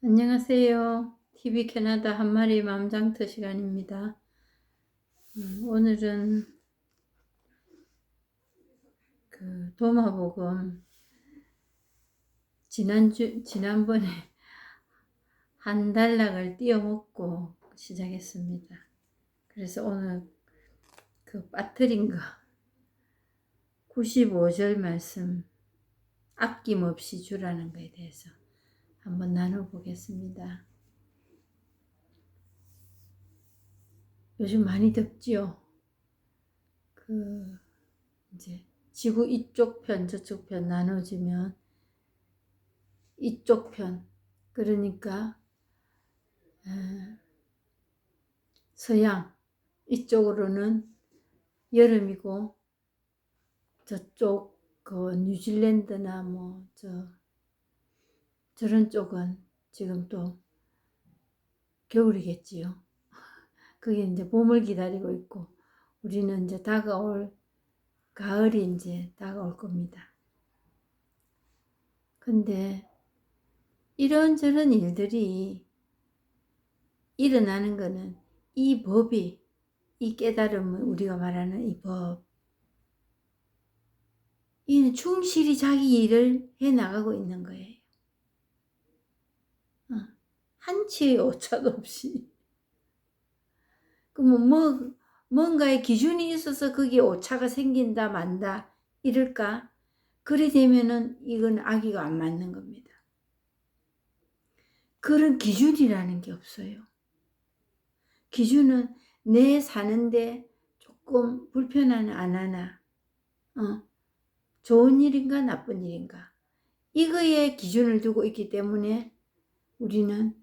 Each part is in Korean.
안녕하세요. TV 캐나다 한마리 맘장터 시간입니다. 오늘은 그 도마복음 지난번에 한 단락을 띄어먹고 시작했습니다. 그래서 오늘 그 빠뜨린 거 95절 말씀 아낌없이 주라는 거에 대해서 한번 나눠보겠습니다. 요즘 많이 덥지요? 이제 지구 이쪽 편 저쪽 편 나눠지면 이쪽 편, 그러니까 서양 이쪽으로는 여름이고 저쪽 그 뉴질랜드나 뭐 저런 쪽은 지금 또 겨울이겠지요. 그게 이제 봄을 기다리고 있고 우리는 이제 다가올 가을이 이제 다가올 겁니다. 근데 이런저런 일들이 일어나는 거는 이 법이, 이 깨달음을 우리가 말하는 이 법, 이는 충실히 자기 일을 해나가고 있는 거예요. 한치의 오차도 없이. 그러면 뭔가의 기준이 있어서 거기에 오차가 생긴다 만다 이럴까? 그래 되면은 이건 아기가 안 맞는 겁니다. 그런 기준이라는 게 없어요. 기준은 내 사는데 조금 불편하나 안 하나, 좋은 일인가 나쁜 일인가, 이거에 기준을 두고 있기 때문에 우리는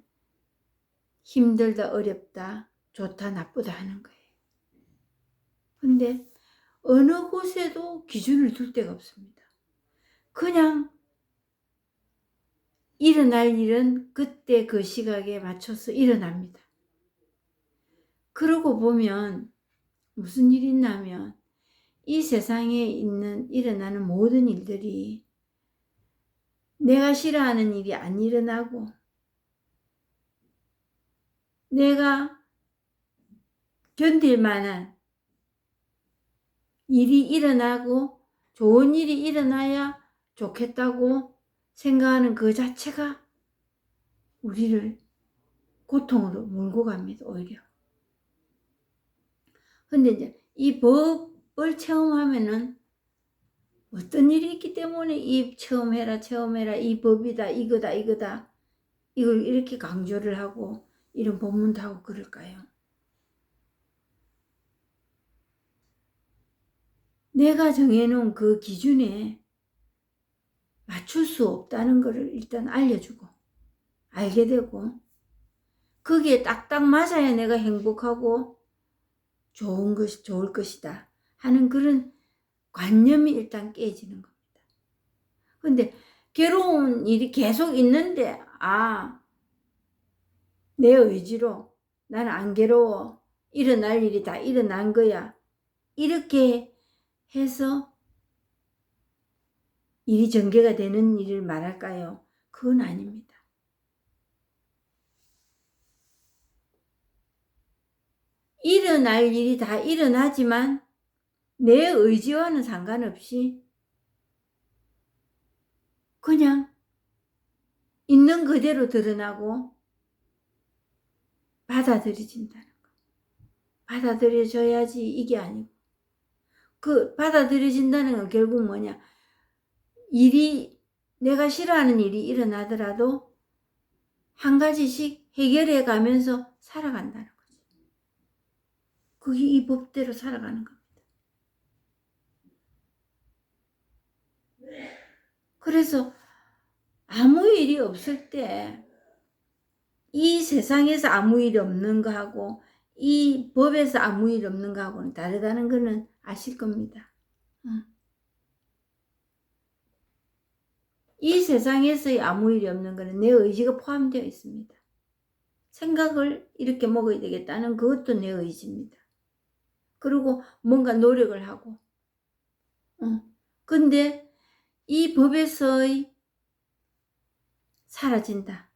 힘들다 어렵다 좋다 나쁘다 하는 거예요. 근데 어느 곳에도 기준을 둘 데가 없습니다. 그냥 일어날 일은 그때 그 시각에 맞춰서 일어납니다. 그러고 보면 무슨 일이 있냐면 이 세상에 일어나는 모든 일들이 내가 싫어하는 일이 안 일어나고 내가 견딜 만한 일이 일어나고 좋은 일이 일어나야 좋겠다고 생각하는 그 자체가 우리를 고통으로 몰고 갑니다, 오히려. 근데 이제 이 법을 체험하면은 어떤 일이 있기 때문에 이 체험해라 이 법이다 이거다 이걸 이렇게 강조를 하고 이런 본문도 하고 그럴까요? 내가 정해놓은 그 기준에 맞출 수 없다는 것을 일단 알려주고 알게 되고 거기에 딱딱 맞아야 내가 행복하고 좋을 것이다 하는 그런 관념이 일단 깨지는 겁니다. 근데 괴로운 일이 계속 있는데 내 의지로 나는 안 괴로워, 일어날 일이 다 일어난 거야, 이렇게 해서 일이 전개가 되는 일을 말할까요? 그건 아닙니다. 일어날 일이 다 일어나지만 내 의지와는 상관없이 그냥 있는 그대로 드러나고 받아들여진다는 거. 받아들여져야지 이게 아니고 그 받아들여진다는 건 결국 뭐냐, 내가 싫어하는 일이 일어나더라도 한 가지씩 해결해 가면서 살아간다는 거지. 그게 이 법대로 살아가는 겁니다. 그래서 아무 일이 없을 때 이 세상에서 아무 일이 없는 거하고 이 법에서 아무 일이 없는 거하고는 다르다는 거는 아실 겁니다. 이 세상에서의 아무 일이 없는 거는 내 의지가 포함되어 있습니다. 생각을 이렇게 먹어야 되겠다는 그것도 내 의지입니다. 그리고 뭔가 노력을 하고. 근데 이 법에서의 사라진다.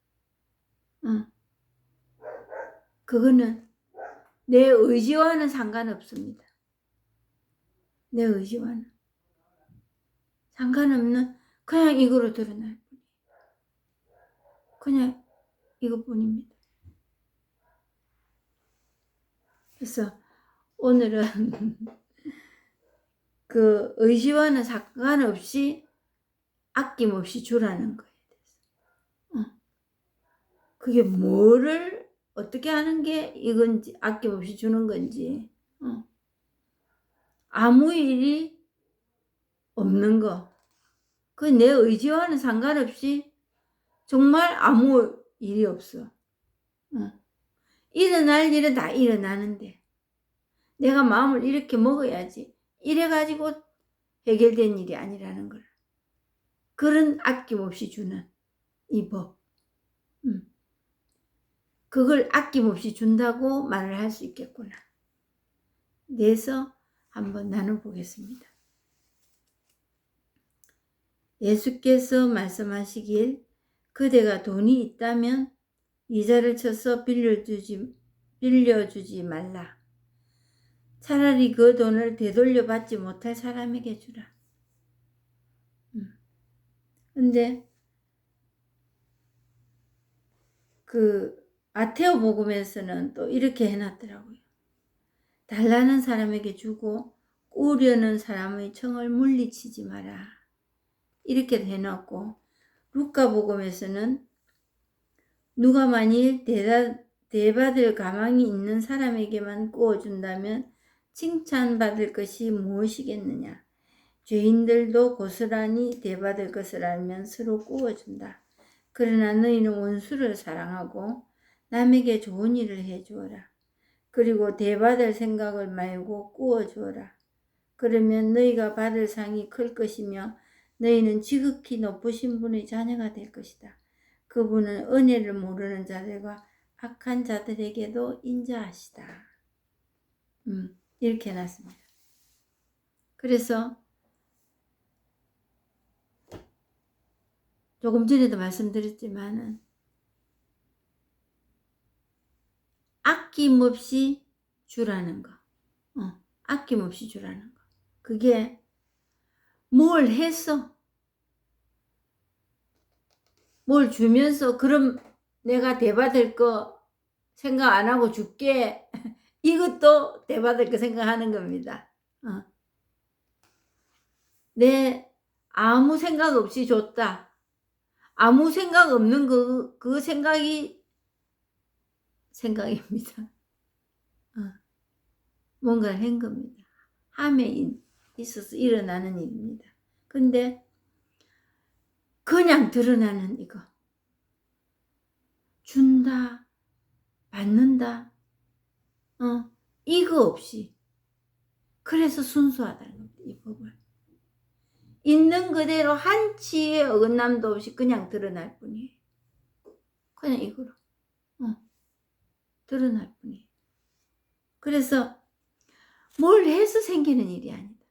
그거는 내 의지와는 상관없습니다. 내 의지와는 상관없는 그냥 이거로 드러날 뿐이에요. 그냥 이것뿐입니다. 그래서 오늘은 그 의지와는 상관없이 아낌없이 주라는 거에 대해서. 그게 뭐를 어떻게 하는 게 이건지, 아낌없이 주는 건지, 아무 일이 없는 거. 그 내 의지와는 상관없이 정말 아무 일이 없어. 일어날 일은 다 일어나는데 내가 마음을 이렇게 먹어야지. 이래가지고 해결된 일이 아니라는 걸. 그런 아낌없이 주는 이 법. 그걸 아낌없이 준다고 말을 할 수 있겠구나. 그래서 한번 나눠보겠습니다. 예수께서 말씀하시길 그대가 돈이 있다면 이자를 쳐서 빌려주지 말라. 차라리 그 돈을 되돌려 받지 못할 사람에게 주라. 근데 그 마테오 복음에서는 또 이렇게 해놨더라고요. 달라는 사람에게 주고 꾸려는 사람의 청을 물리치지 마라. 이렇게 해놨고, 루카 복음에서는 누가 만일 대받을 가망이 있는 사람에게만 꾸어준다면 칭찬받을 것이 무엇이겠느냐. 죄인들도 고스란히 대받을 것을 알면 서로 꾸어준다. 그러나 너희는 원수를 사랑하고 남에게 좋은 일을 해주어라. 그리고 대받을 생각을 말고 꾸어주어라. 그러면 너희가 받을 상이 클 것이며 너희는 지극히 높으신 분의 자녀가 될 것이다. 그분은 은혜를 모르는 자들과 악한 자들에게도 인자하시다. 이렇게 해놨습니다. 그래서 조금 전에도 말씀드렸지만은 아낌없이 주라는 거. 아낌없이 주라는 거. 그게 뭘 했어? 뭘 주면서 그럼 내가 대받을 거 생각 안 하고 줄게. 이것도 대받을 거 생각하는 겁니다. 내 아무 생각 없이 줬다. 아무 생각 없는 그 생각이 생각입니다. 뭔가를 한 겁니다. 함에 있어서 일어나는 일입니다. 근데 그냥 드러나는 이거. 준다, 받는다, 이거 없이. 그래서 순수하다는 겁니다. 이 법을. 있는 그대로 한치의 어긋남도 없이 그냥 드러날 뿐이에요. 그냥 이거로. 드러날 뿐이에요. 그래서 뭘 해서 생기는 일이 아니다.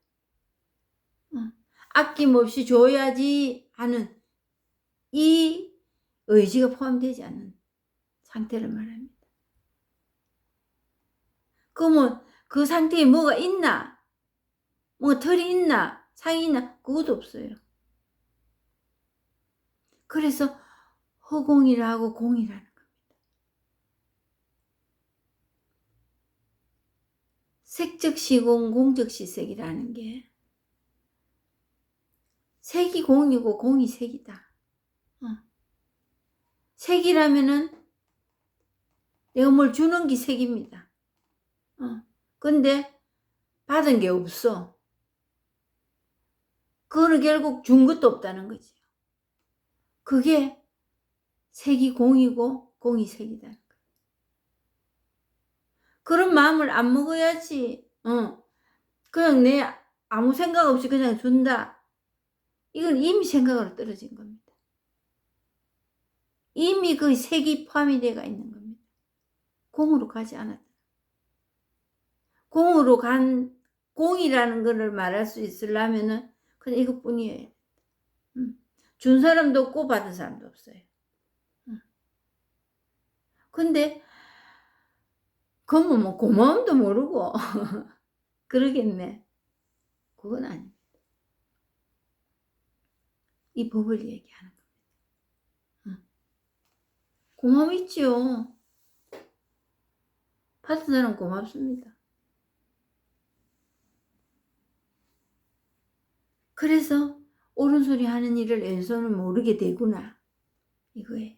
아낌없이 줘야지 하는 이 의지가 포함되지 않는 상태를 말합니다. 그러면 그 상태에 뭐가 있나? 뭐 털이 있나? 상이 있나? 그것도 없어요. 그래서 허공이라고 공이라는 겁니다. 색즉시공 공즉시색이라는 게 색이 공이고 공이 색이다. 색이라면은 내가 뭘 주는 게 색입니다. 근데 받은 게 없어. 그거는 결국 준 것도 없다는 거지. 그게 색이 공이고 공이 색이다는 거예요. 그런 마음을 안 먹어야지. 그냥 내 아무 생각 없이 그냥 준다. 이건 이미 생각으로 떨어진 겁니다. 이미 그 색이 포함이 되어 있는 겁니다. 공으로 가지 않았다. 공으로 간 공이라는 것을 말할 수 있으려면은 그냥 이것뿐이에요. 준 사람도 없고 받은 사람도 없어요. 근데 그건 뭐 고마움도 모르고 그러겠네. 그건 아닙니다. 이 법을 얘기하는 겁니다. 고마움 있지요. 받은 사람 고맙습니다. 그래서 옳은 소리 하는 일을 왼손은 모르게 되구나 이거예요.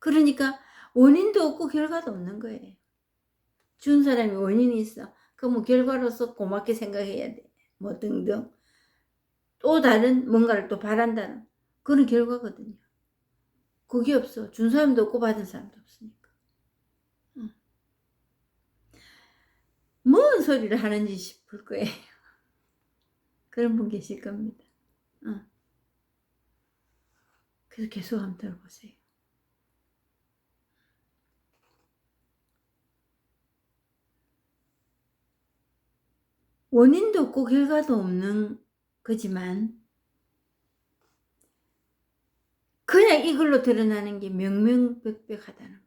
그러니까 원인도 없고 결과도 없는 거예요. 준 사람이 원인이 있어. 그럼 뭐 결과로서 고맙게 생각해야 돼. 뭐 등등. 또 다른 뭔가를 또 바란다는 그런 결과거든요. 그게 없어. 준 사람도 없고 받은 사람도 없으니까. 뭔 소리를 하는지 싶을 거예요. 그런 분 계실 겁니다. 그래서 계속 한번 들어보세요. 원인도 없고 결과도 없는 거지만 그냥 이걸로 드러나는 게 명명백백하다는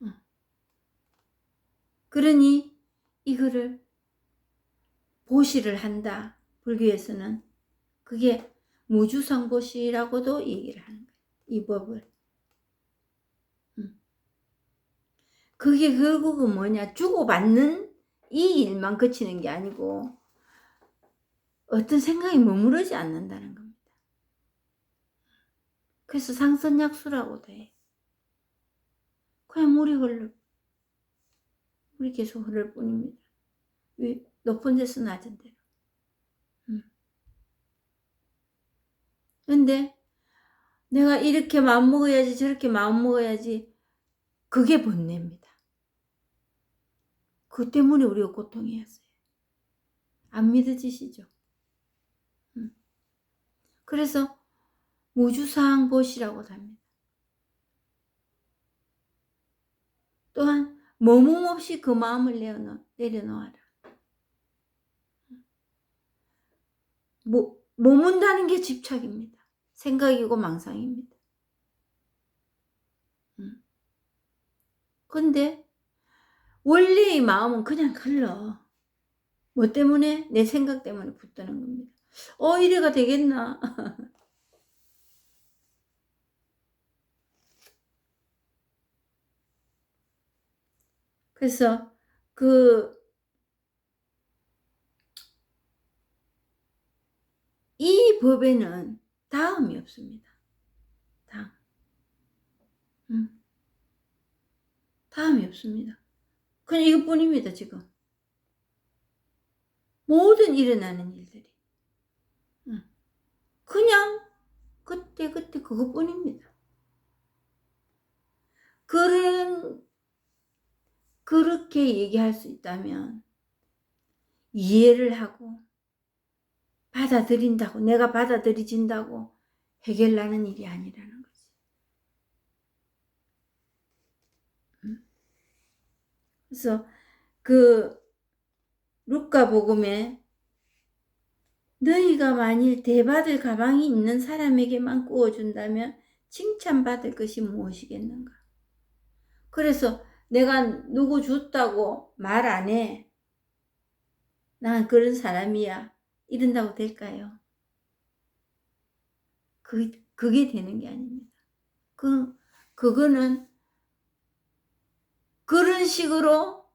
거예요. 그러니 이거를 보시를 한다. 불교에서는 그게 무주상보시라고도 얘기를 하는 거예요. 이 법을. 그게 결국은 뭐냐. 주고받는 이 일만 그치는 게 아니고 어떤 생각이 머무르지 않는다는 겁니다. 그래서 상선약수라고도 해. 그냥 물이 계속 흐를 뿐입니다. 높은 데서 낮은 데로. 근데 내가 이렇게 마음먹어야지 저렇게 마음먹어야지 그게 번뇌입니다. 그 때문에 우리가 고통이었어요. 안 믿어지시죠? 그래서 무주상보시라고도 합니다. 또한 머문 없이 그 마음을 내려놓아라. 머문다는 게 집착입니다. 생각이고 망상입니다. 근데 원래의 마음은 그냥 흘러. 뭐 때문에? 내 생각 때문에 붙드는 겁니다. 이래가 되겠나? 그래서 이 법에는 다음이 없습니다. 다음이 없습니다. 그냥 이것뿐입니다. 지금 모든 일어나는 일들이 그냥 그때 그것뿐입니다. 그렇게 얘기할 수 있다면 이해를 하고 받아들인다고, 내가 받아들여진다고 해결나는 일이 아니라는 거지. 그래서 루카복음에 너희가 만일 대받을 가방이 있는 사람에게만 구워준다면 칭찬받을 것이 무엇이겠는가. 그래서 내가 누구 줬다고 말 안 해. 난 그런 사람이야. 이런다고 될까요? 그게 되는 게 아닙니다. 그거는 그런 식으로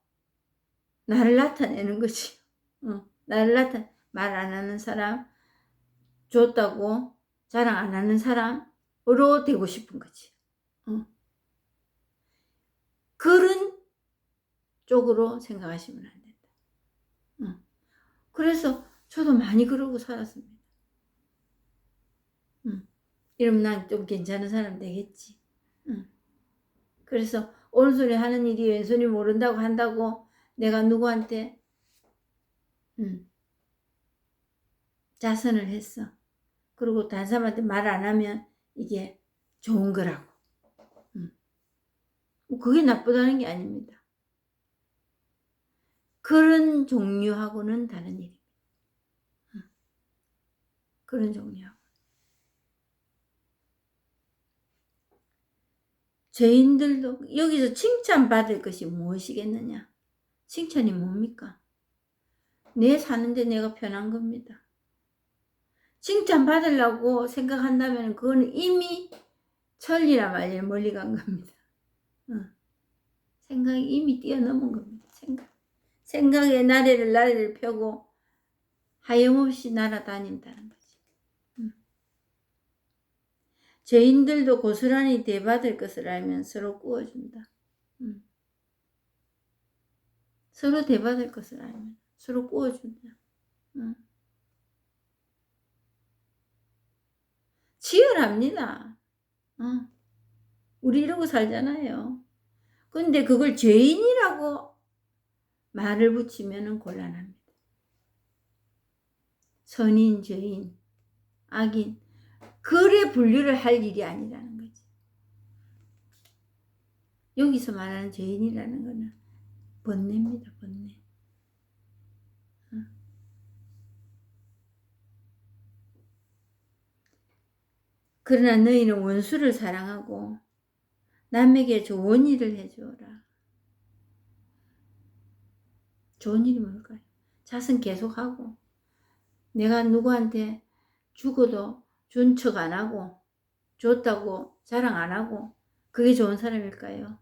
나를 나타내는 거지. 나를 말 안 하는 사람, 줬다고 자랑 안 하는 사람으로 되고 싶은 거지. 그런 쪽으로 생각하시면 안 된다. 그래서 저도 많이 그러고 살았습니다. 이러면 난 좀 괜찮은 사람 되겠지. 그래서 오른손이 하는 일이 왼손이 모른다고 한다고 내가 누구한테 자선을 했어. 그리고 다른 사람한테 말 안 하면 이게 좋은 거라고. 그게 나쁘다는 게 아닙니다. 그런 종류하고는 다른 일입니다. 그런 종류하고. 죄인들도 여기서 칭찬받을 것이 무엇이겠느냐? 칭찬이 뭡니까? 내 사는데 내가 편한 겁니다. 칭찬받으려고 생각한다면 그건 이미 천리나 말리나 멀리 간 겁니다. 생각이 이미 뛰어넘은 겁니다. 생각의 나래를 펴고 하염없이 날아다닌다는 거지. 죄인들도 고스란히 대받을 것을 알면 서로 꾸어준다. 서로 대받을 것을 알면 서로 꾸어준다. 치열합니다. 우리 이러고 살잖아요. 근데 그걸 죄인이라고 말을 붙이면 곤란합니다. 선인, 죄인, 악인, 그래 분류를 할 일이 아니라는 거지. 여기서 말하는 죄인이라는 거는 번뇌입니다. 번뇌. 그러나 너희는 원수를 사랑하고 남에게 좋은 일을 해주어라. 좋은 일이 뭘까요? 자선 계속하고 내가 누구한테 죽어도 준 척 안 하고 줬다고 자랑 안 하고 그게 좋은 사람일까요?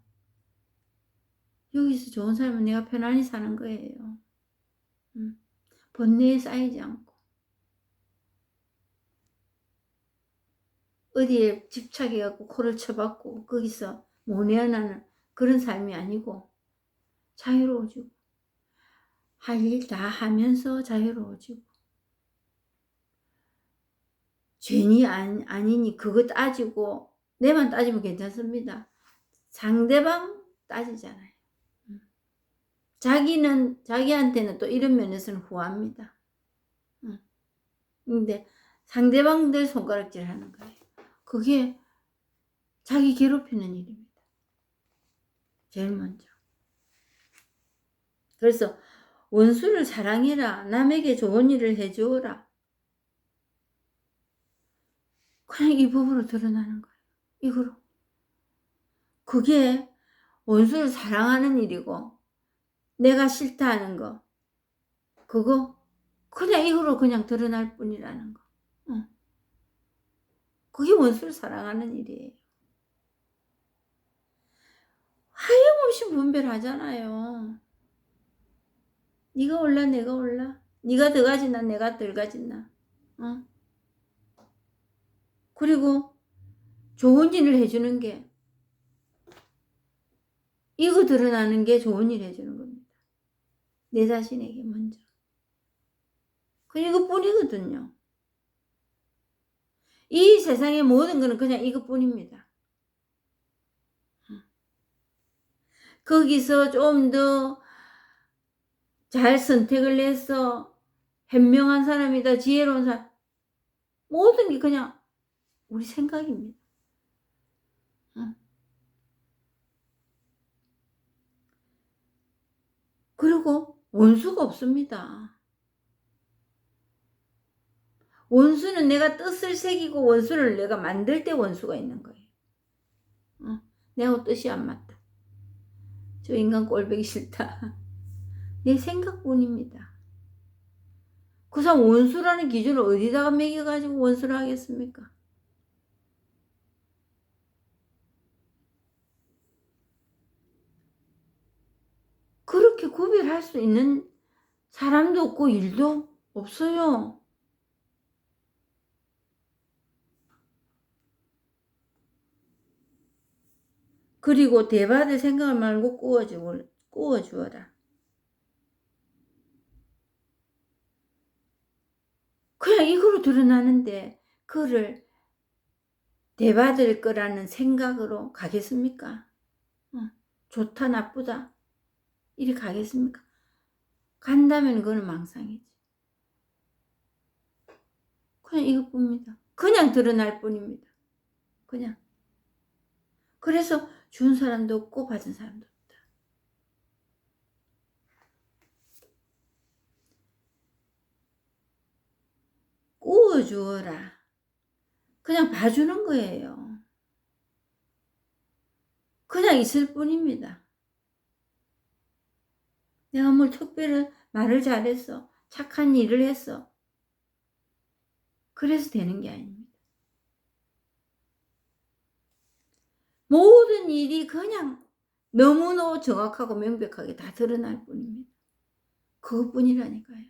여기서 좋은 사람은 내가 편안히 사는 거예요. 번뇌에 쌓이지 않고 어디에 집착해갖고 코를 쳐박고 거기서 모내어나는 그런 삶이 아니고 자유로워지고 할 일 다 하면서 자유로워지고 죄인이 아니니 그거 따지고 내만 따지면 괜찮습니다. 상대방 따지잖아요. 자기한테는 또 이런 면에서는 후합니다. 근데 상대방들 손가락질 하는 거예요. 그게 자기 괴롭히는 일입니다. 제일 먼저. 그래서 원수를 사랑해라. 남에게 좋은 일을 해주어라. 그냥 이 법으로 드러나는 거예요. 이거로. 그게 원수를 사랑하는 일이고 내가 싫다 하는 거 그거 그냥 이거로 그냥 드러날 뿐이라는 거. 그게 원수를 사랑하는 일이에요. 하염없이 분별하잖아요. 네가 올라 내가 올라 네가 더 가진나 내가 덜 가진나. 그리고 좋은 일을 해주는 게 이거 드러나는 게 좋은 일 해주는 겁니다. 내 자신에게 먼저. 이것뿐이거든요. 이 세상의 모든 것은 그냥 이것뿐입니다. 거기서 좀 더 잘 선택을 해서 현명한 사람이다, 지혜로운 사람, 모든 게 그냥 우리 생각입니다. 그리고 원수가 없습니다. 원수는 내가 뜻을 새기고 원수를 내가 만들 때 원수가 있는 거예요. 내하고 뜻이 안 맞다. 저 인간 꼴보기 싫다. 내 생각뿐입니다. 그 사람 원수라는 기준을 어디다가 매겨가지고 원수를 하겠습니까? 그렇게 구별할 수 있는 사람도 없고 일도 없어요. 그리고 대받을 생각을 말고 꾸어주어라. 그냥 이거로 드러나는데 그를 대받을 거라는 생각으로 가겠습니까? 좋다 나쁘다 이리 가겠습니까? 간다면 그거는 망상이지. 그냥 이것뿐입니다. 그냥 드러날 뿐입니다. 그냥. 그래서 준 사람도 없고 받은 사람도 없다. 꾸어주어라. 그냥 봐주는 거예요. 그냥 있을 뿐입니다. 내가 뭘 특별히 말을 잘했어, 착한 일을 했어, 그래서 되는 게 아닙니다. 모든 일이 그냥 너무너무 정확하고 명백하게 다 드러날 뿐입니다. 그것뿐이라니까요.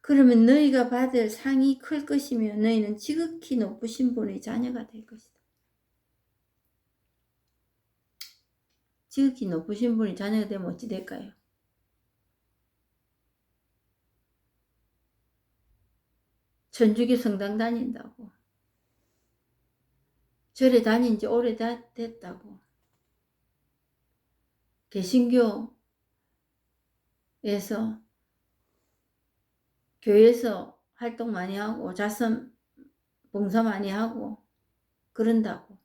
그러면 너희가 받을 상이 클 것이며 너희는 지극히 높으신 분의 자녀가 될 것이다. 지극히 높으신 분의 자녀가 되면 어찌 될까요? 천주교 성당 다닌다고, 절에 다닌 지 오래됐다고, 개신교에서 교회에서 활동 많이 하고 자선 봉사 많이 하고 그런다고,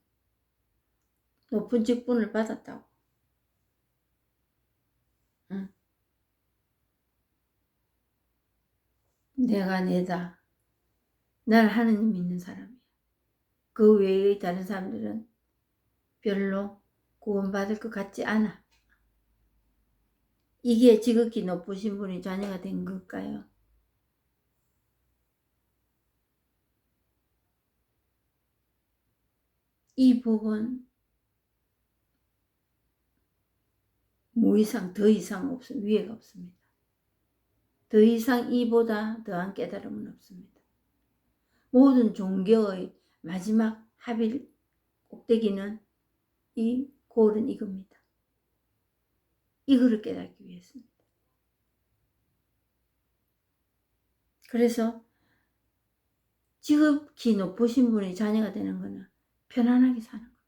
높은 직분을 받았다고. 응. 내가 내다. 날 하느님 믿는 사람이야. 그 외의 다른 사람들은 별로 구원받을 것 같지 않아. 이게 지극히 높으신 분이 자녀가 된 걸까요? 이 복은 더 이상 없습니다. 위에가 없습니다. 더 이상 이보다 더한 깨달음은 없습니다. 모든 종교의 마지막 합일 꼭대기는 이 골은 이겁니다. 이거를 깨닫기 위해서입니다. 그래서 지극히 높으신 분의 자녀가 되는 것은 편안하게 사는 겁니다.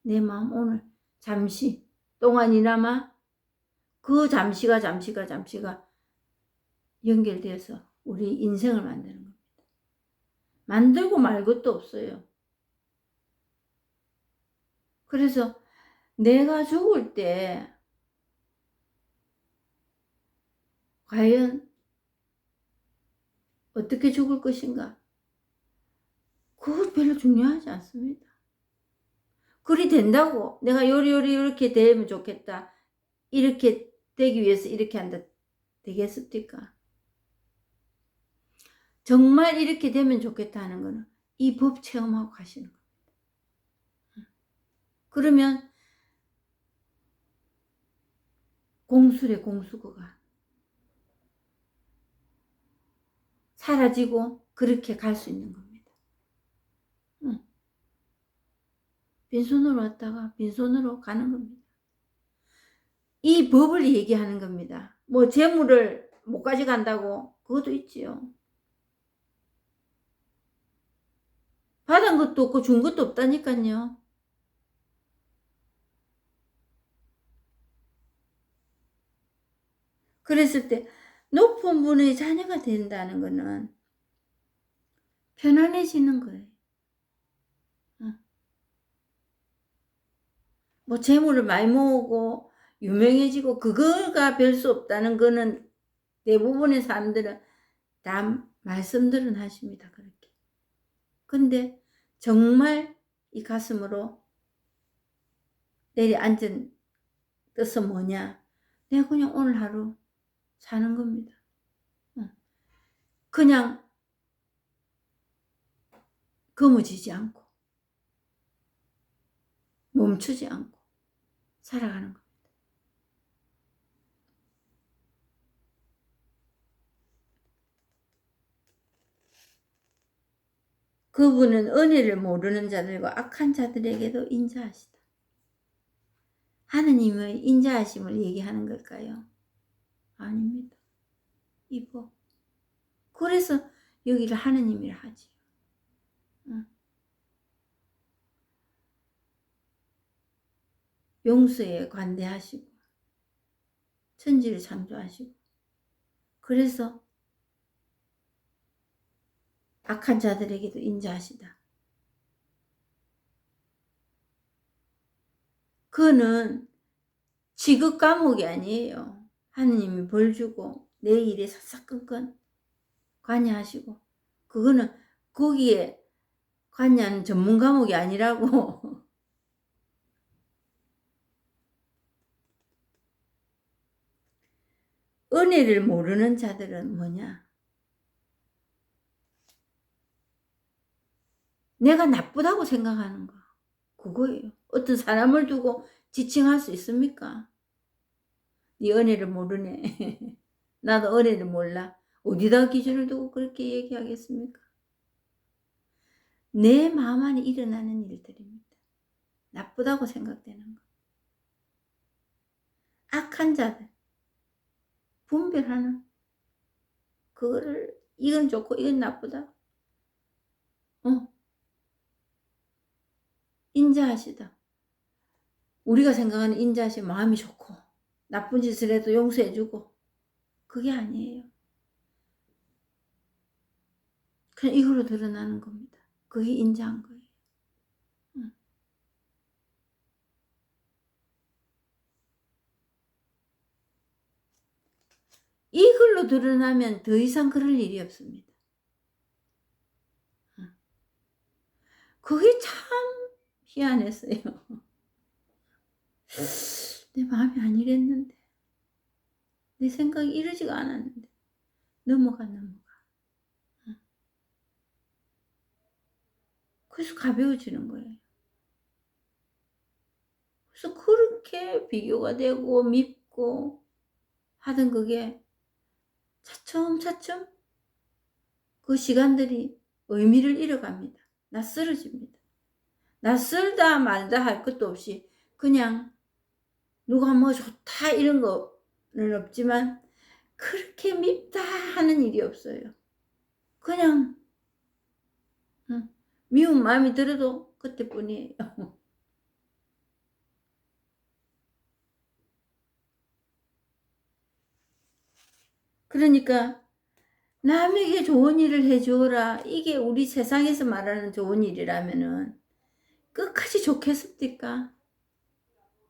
내 마음 오늘 잠시 동안이나마 그 잠시가 연결되어서 우리 인생을 만드는 겁니다. 만들고 말 것도 없어요. 그래서 내가 죽을 때 과연 어떻게 죽을 것인가? 그거 별로 중요하지 않습니다. 그리 된다고 내가 요리 이렇게 되면 좋겠다, 이렇게 되기 위해서 이렇게 한다, 되겠습니까? 정말 이렇게 되면 좋겠다 하는 거는 이 법 체험하고 가시는 겁니다. 그러면 공술의 공수거가 사라지고 그렇게 갈 수 있는 겁니다. 빈손으로 왔다가 빈손으로 가는 겁니다. 이 법을 얘기하는 겁니다. 뭐 재물을 못 가져간다고, 그것도 있지요. 받은 것도 없고 준 것도 없다니까요. 그랬을 때 높은 분의 자녀가 된다는 것은 편안해지는 거예요. 뭐 재물을 많이 모으고 유명해지고 그거가 별 수 없다는 거는 대부분의 사람들은 다 말씀들은 하십니다. 그렇게. 근데 정말 이 가슴으로 내려앉은 뜻은 뭐냐? 내가 그냥 오늘 하루 사는 겁니다. 그냥 거머쥐지 않고 멈추지 않고 살아가는 겁니다. 그분은 은혜를 모르는 자들과 악한 자들에게도 인자하시다. 하느님의 인자하심을 얘기하는 걸까요? 아닙니다. 이거. 그래서 여기를 하느님이라 하지. 용서에 관대하시고 천지를 창조하시고, 그래서 악한 자들에게도 인자하시다. 그는 지극 감옥이 아니에요. 하느님이 벌 주고 내 일에 사사건건 관여하시고, 그거는 거기에 관야는 전문 과목이 아니라고. 은혜를 모르는 자들은 뭐냐? 내가 나쁘다고 생각하는 거. 그거예요. 어떤 사람을 두고 지칭할 수 있습니까? 네 은혜를 모르네. 나도 은혜를 몰라. 어디다 기준을 두고 그렇게 얘기하겠습니까? 내 마음 안에 일어나는 일들입니다. 나쁘다고 생각되는 거. 악한 자들. 분별하는. 그거를 이건 좋고 이건 나쁘다. 인자하시다. 우리가 생각하는 인자하신 마음이 좋고 나쁜 짓을 해도 용서해주고 그게 아니에요. 그냥 이걸로 드러나는 겁니다. 그게 인자한 거예요. 이걸로 드러나면 더 이상 그럴 일이 없습니다. 그게 참 희한했어요. 내 마음이 아니랬는데 내 생각이 이러지가 않았는데 넘어가. 그래서 가벼워지는 거예요. 그래서 그렇게 비교가 되고 밉고 하던 그게 차츰차츰 그 시간들이 의미를 잃어갑니다. 낯설어집니다. 낯설다 말다 할 것도 없이 그냥 누가 뭐 좋다 이런 거는 없지만 그렇게 밉다 하는 일이 없어요. 그냥 미운 마음이 들어도 그때뿐이에요. 그러니까 남에게 좋은 일을 해주어라. 이게 우리 세상에서 말하는 좋은 일이라면은 끝까지 좋겠습니까?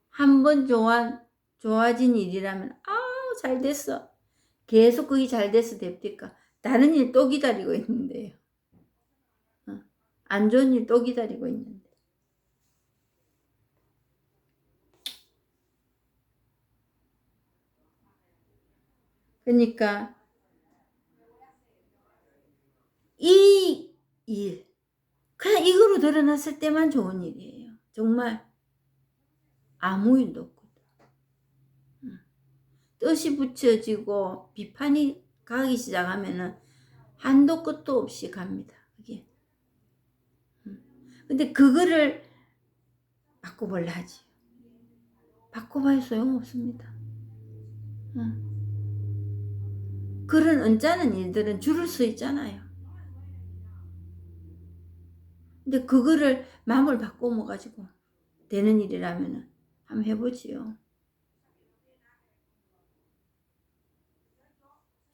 한번 좋아진 일이라면 잘 됐어. 계속 그게 잘 돼서 됩니까? 다른 일 또 기다리고 있는데요. 안 좋은 일 또 기다리고 있는데. 그러니까 이 일, 그냥 이거로 드러났을 때만 좋은 일이에요. 정말 아무 일도 없고 뜻이 붙여지고 비판이 가기 시작하면은 한도 끝도 없이 갑니다. 그게. 근데 그거를 바꿔볼라 하지. 바꿔봐야 소용없습니다. 그런 언짢은 일들은 줄을 수 있잖아요. 근데 그거를 마음을 바꿔 가지고 되는 일이라면 한번 해보지요.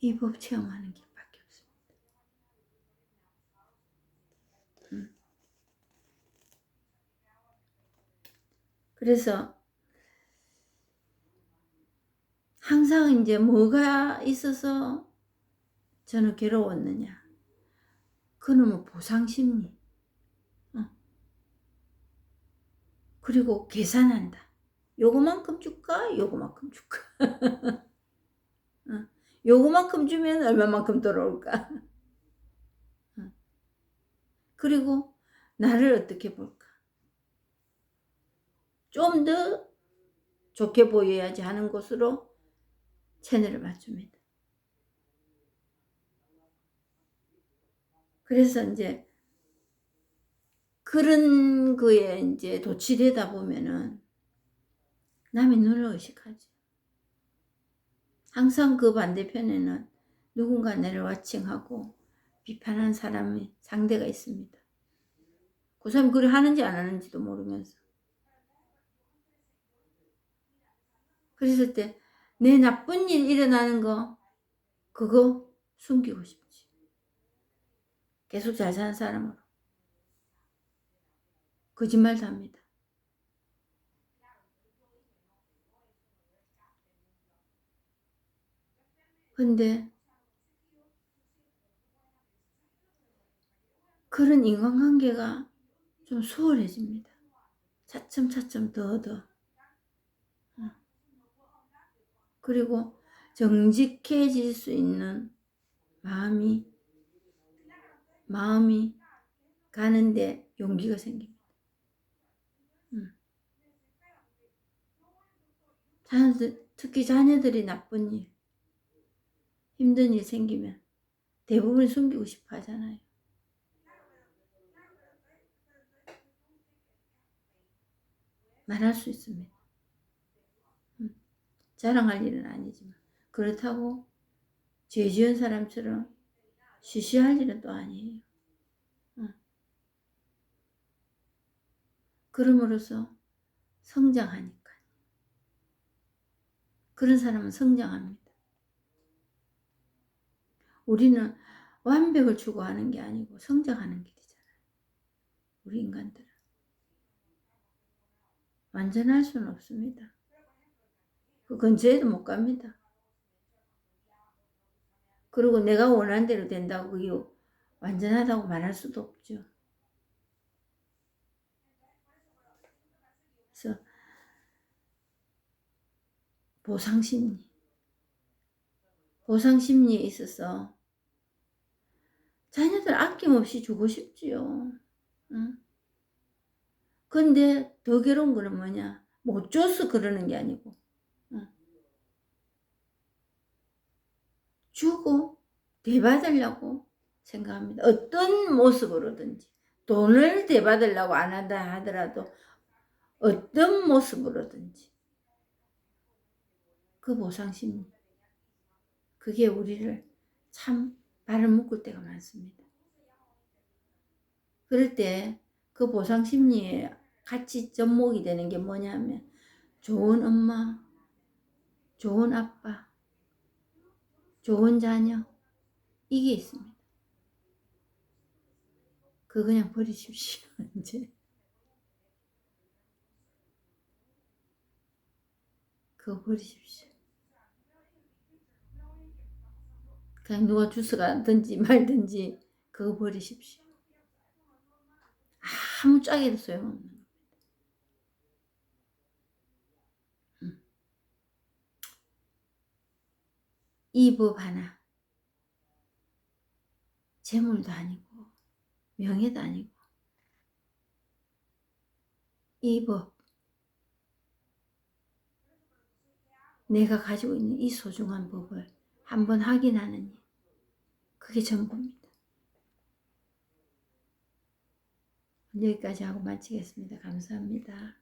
이 법 체험하는 길밖에 없습니다. 그래서 항상 이제 뭐가 있어서 저는 괴로웠느냐. 그놈의 보상심리. 그리고 계산한다. 요거만큼 줄까? 요거만큼 줄까? 요거만큼 주면 얼마만큼 돌아올까? 그리고 나를 어떻게 볼까? 좀 더 좋게 보여야지 하는 것으로 채널을 맞춥니다. 그래서 이제 그런 거에 이제 도취되다 보면은 남의 눈을 의식하지. 항상 그 반대편에는 누군가 나를 와칭하고 비판하는 사람이 상대가 있습니다. 그 사람이 그걸 하는지 안 하는지도 모르면서. 그랬을 때 내 나쁜 일 일어나는 거 그거 숨기고 싶지. 계속 잘 사는 사람으로. 거짓말도 합니다. 근데 그런 인간관계가 좀 수월해집니다. 차츰차츰 더. 그리고 정직해질 수 있는 마음이 가는데 용기가 생깁니다. 특히 자녀들이 나쁜 일, 힘든 일 생기면 대부분 숨기고 싶어 하잖아요. 말할 수 있습니다. 자랑할 일은 아니지만 그렇다고 죄 지은 사람처럼 쉬쉬할 일은 또 아니에요. 그럼으로써 성장하니까. 그런 사람은 성장합니다. 우리는 완벽을 추구하는 게 아니고 성장하는 길이잖아요. 우리 인간들은. 완전할 수는 없습니다. 그 근처에도 못 갑니다. 그리고 내가 원하는 대로 된다고 그게 완전하다고 말할 수도 없죠. 그래서 보상심리에 있어서 자녀들 아낌없이 주고 싶지요. 응? 근데 더 괴로운 거는 뭐냐? 못 줘서 그러는 게 아니고 주고 대받으려고 생각합니다. 어떤 모습으로든지 돈을 대받으려고 안 한다 하더라도 어떤 모습으로든지 그 보상심리 그게 우리를 참 발을 묶을 때가 많습니다. 그럴 때 그 보상심리에 같이 접목이 되는 게 뭐냐면 좋은 엄마, 좋은 아빠, 좋은 자녀 이게 있습니다. 그거 그냥 버리십시오. 이제 그거 버리십시오. 그냥 누가 주스가든지 말든지 그거 버리십시오. 아무 짝에도 소용없는 겁니다. 이 법 하나 재물도 아니고 명예도 아니고 이 법 내가 가지고 있는 이 소중한 법을 한번 확인하는 일 그게 전부입니다. 여기까지 하고 마치겠습니다. 감사합니다.